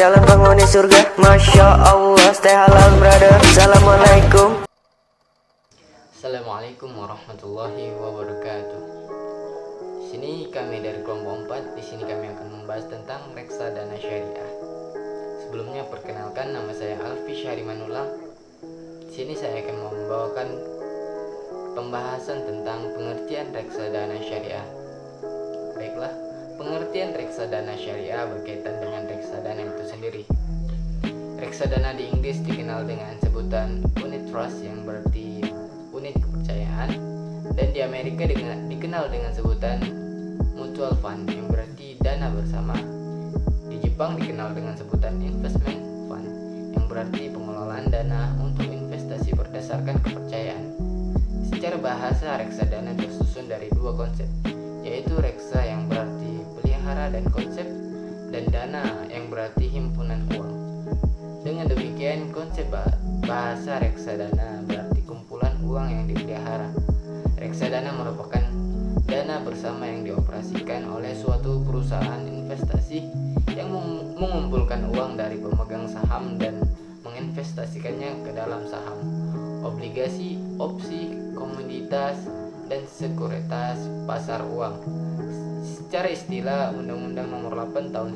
calon penghuni surga. Masya Allah, stay halal brother. Assalamualaikum. Assalamualaikum warahmatullahi wabarakatuh. Di sini kami dari kelompok 4. Di sini kami akan membahas tentang reksadana syariah. Sebelumnya perkenalkan, nama saya Alfi Syahrimanullah. Di sini saya akan membawakan pembahasan tentang pengertian reksadana syariah. Baiklah, pengertian reksadana syariah berkaitan dengan reksadana itu sendiri. Reksadana di Inggris dikenal dengan sebutan unit trust yang berarti unit kepercayaan, dan di Amerika dikenal dengan sebutan mutual fund yang berarti dana bersama. Di Jepang dikenal dengan sebutan investment fund yang berarti pengelolaan dana untuk investasi berdasarkan kepercayaan. Secara bahasa, reksadana tersusun dari dua konsep, yaitu reksa yang berarti pelihara dan konsep, dan dana yang berarti himpunan uang. Dengan demikian, konsep bahasa reksadana berarti kumpulan uang yang dipelihara. Reksadana merupakan dana bersama yang dioperasikan oleh suatu perusahaan investasi yang mengumpulkan uang dari pemegang saham dan menginvestasikannya ke dalam saham, obligasi, opsi, komoditas, dan sekuritas pasar uang. Secara istilah Undang-Undang Nomor 8 Tahun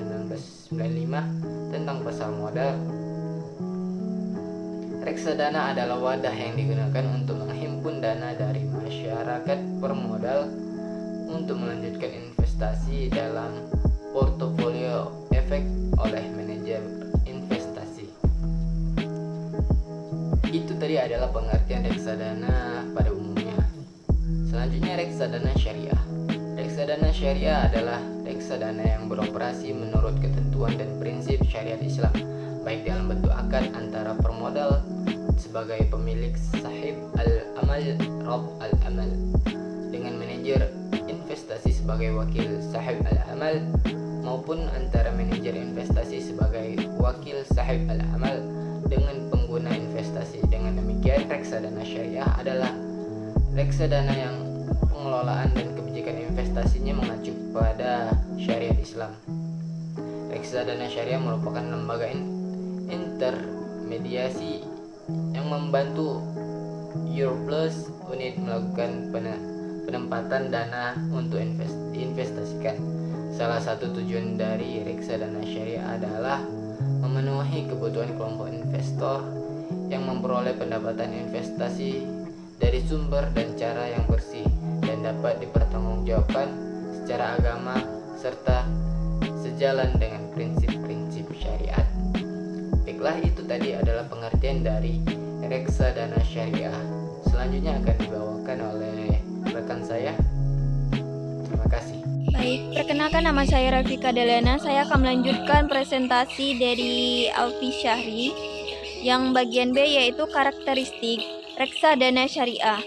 1995 tentang pasar modal, reksadana adalah wadah yang digunakan untuk menghimpun dana dari masyarakat bermodal untuk melanjutkan investasi dalam portofolio efek oleh manajer investasi. Itu tadi adalah pengertian reksadana pada umumnya. Selanjutnya, reksadana syariah. Reksadana syariah adalah reksadana yang beroperasi menurut ketentuan dan prinsip syariat Islam, baik dalam bentuk akad antara pemodal sebagai pemilik sahib al-amal Rabb al-amal dengan manajer investasi sebagai wakil sahib al-amal, maupun antara manajer investasi sebagai wakil sahib al-amal dengan pengguna investasi. Dengan demikian, reksadana syariah adalah reksadana yang pengelolaan dan kebijakan investasinya mengacu pada syariat Islam. Reksadana syariah merupakan lembaga intermediasi yang membantu Europlus unit melakukan penempatan dana untuk diinvestasikan. Salah satu tujuan dari reksadana syariah adalah memenuhi kebutuhan kelompok investor yang memperoleh pendapatan investasi dari sumber dan cara yang bersih dan dapat dipertanggungjawabkan secara agama serta sejalan dengan prinsip-prinsip syariat. Baiklah, itu tadi adalah pengertian dari reksadana syariah. Selanjutnya akan dibawakan oleh rekan saya. Terima kasih. Baik, perkenalkan, nama saya Rafika Delena. Saya akan melanjutkan presentasi dari Alfi Syahri yang bagian B, yaitu karakteristik reksadana syariah.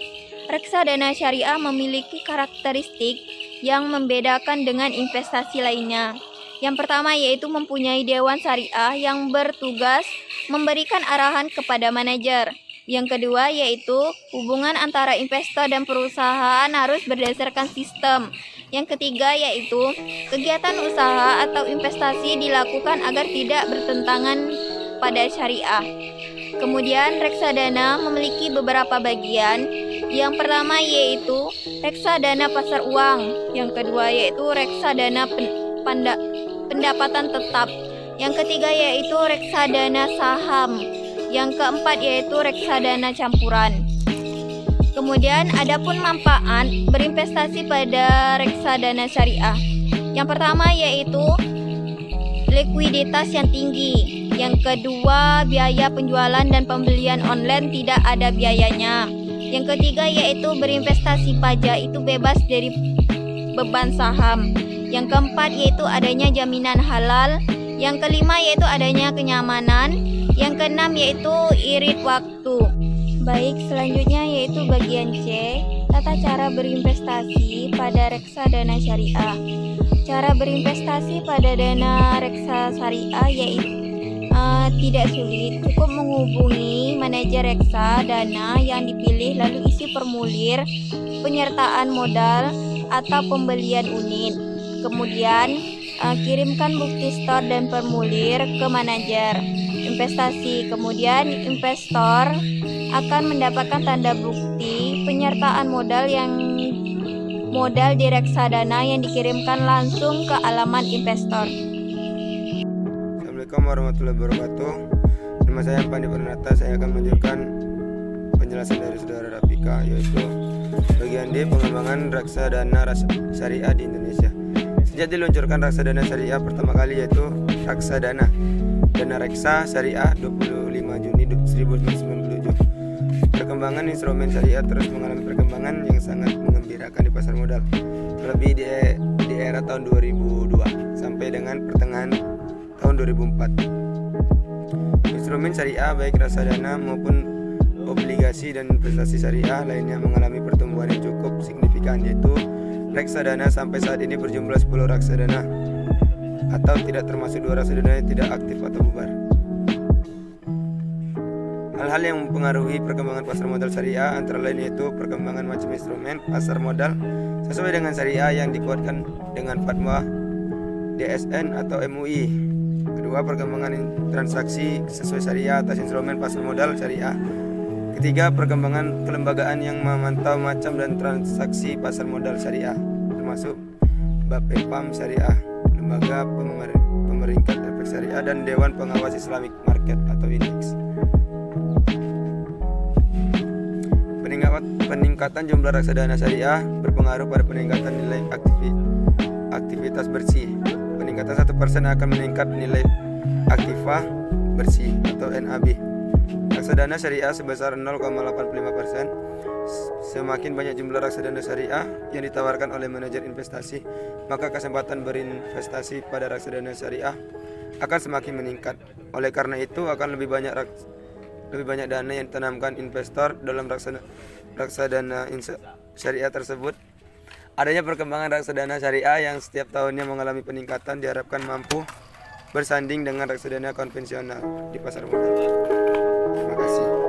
Reksadana syariah memiliki karakteristik yang membedakan dengan investasi lainnya. Yang pertama yaitu mempunyai dewan syariah yang bertugas memberikan arahan kepada manajer. Yang kedua yaitu hubungan antara investor dan perusahaan harus berdasarkan sistem. Yang ketiga yaitu kegiatan usaha atau investasi dilakukan agar tidak bertentangan pada syariah. Kemudian reksadana memiliki beberapa bagian. Yang pertama yaitu reksadana pasar uang. Yang kedua yaitu reksadana pendapatan tetap. Yang ketiga yaitu reksadana saham. Yang keempat yaitu reksadana campuran. Kemudian adapun manfaat berinvestasi pada reksadana syariah. Yang pertama yaitu likuiditas yang tinggi. Yang kedua, biaya penjualan dan pembelian online tidak ada biayanya. Yang ketiga yaitu berinvestasi pajak itu bebas dari beban saham. Yang keempat yaitu adanya jaminan halal. Yang kelima yaitu adanya kenyamanan. Yang keenam yaitu irit waktu. Baik, selanjutnya yaitu bagian C, tata cara berinvestasi pada reksadana syariah. Cara berinvestasi pada dana reksa syariah yaitu tidak sulit, cukup menghubungi manajer reksadana yang dipilih lalu isi formulir penyertaan modal atau pembelian unit. Kemudian kirimkan bukti store dan formulir ke manajer investasi. Kemudian investor akan mendapatkan tanda bukti penyertaan modal di reksadana yang dikirimkan langsung ke alamat investor. Assalamualaikum warahmatullahi wabarakatuh. Nama saya Pandi Pranata. Saya akan menunjukkan penjelasan dari saudara Rafika, yaitu bagian D, pengembangan reksadana syariah di Indonesia. Sejak diluncurkan reksadana syariah pertama kali, yaitu reksadana dana reksa syariah 25 Juni 1997. Perkembangan instrumen syariah terus mengalami perkembangan yang sangat menggembirakan di pasar modal, terlebih di era tahun 2002 sampai dengan pertengahan tahun 2004. Instrumen syariah baik reksadana maupun obligasi dan investasi syariah lainnya mengalami pertumbuhan yang cukup signifikan, yaitu reksadana sampai saat ini berjumlah 10 reksadana, atau tidak termasuk 2 reksadana yang tidak aktif atau bubar. Hal-hal yang mempengaruhi perkembangan pasar modal syariah antara lain yaitu perkembangan macam instrumen pasar modal sesuai dengan syariah yang dikuatkan dengan fatwa DSN atau MUI. Kedua, perkembangan transaksi sesuai syariah atas instrumen pasar modal syariah. Ketiga, perkembangan kelembagaan yang memantau macam dan transaksi pasar modal syariah, termasuk Bapepam Syariah, Lembaga Pemeringkat Efek Syariah, dan Dewan Pengawas Islamic Market atau INEX. Peningkatan jumlah reksadana syariah berpengaruh pada peningkatan nilai aktivitas bersih. Peningkatan 1% akan meningkat nilai aktiva bersih atau NAB. Reksadana syariah sebesar 0,85%. Semakin banyak jumlah reksadana syariah yang ditawarkan oleh manajer investasi, maka kesempatan berinvestasi pada reksadana syariah akan semakin meningkat. Oleh karena itu, akan lebih banyak dana yang ditanamkan investor dalam reksadana syariah tersebut. Adanya perkembangan reksadana syariah yang setiap tahunnya mengalami peningkatan diharapkan mampu bersanding dengan reksadana konvensional di pasar modal. Terima kasih.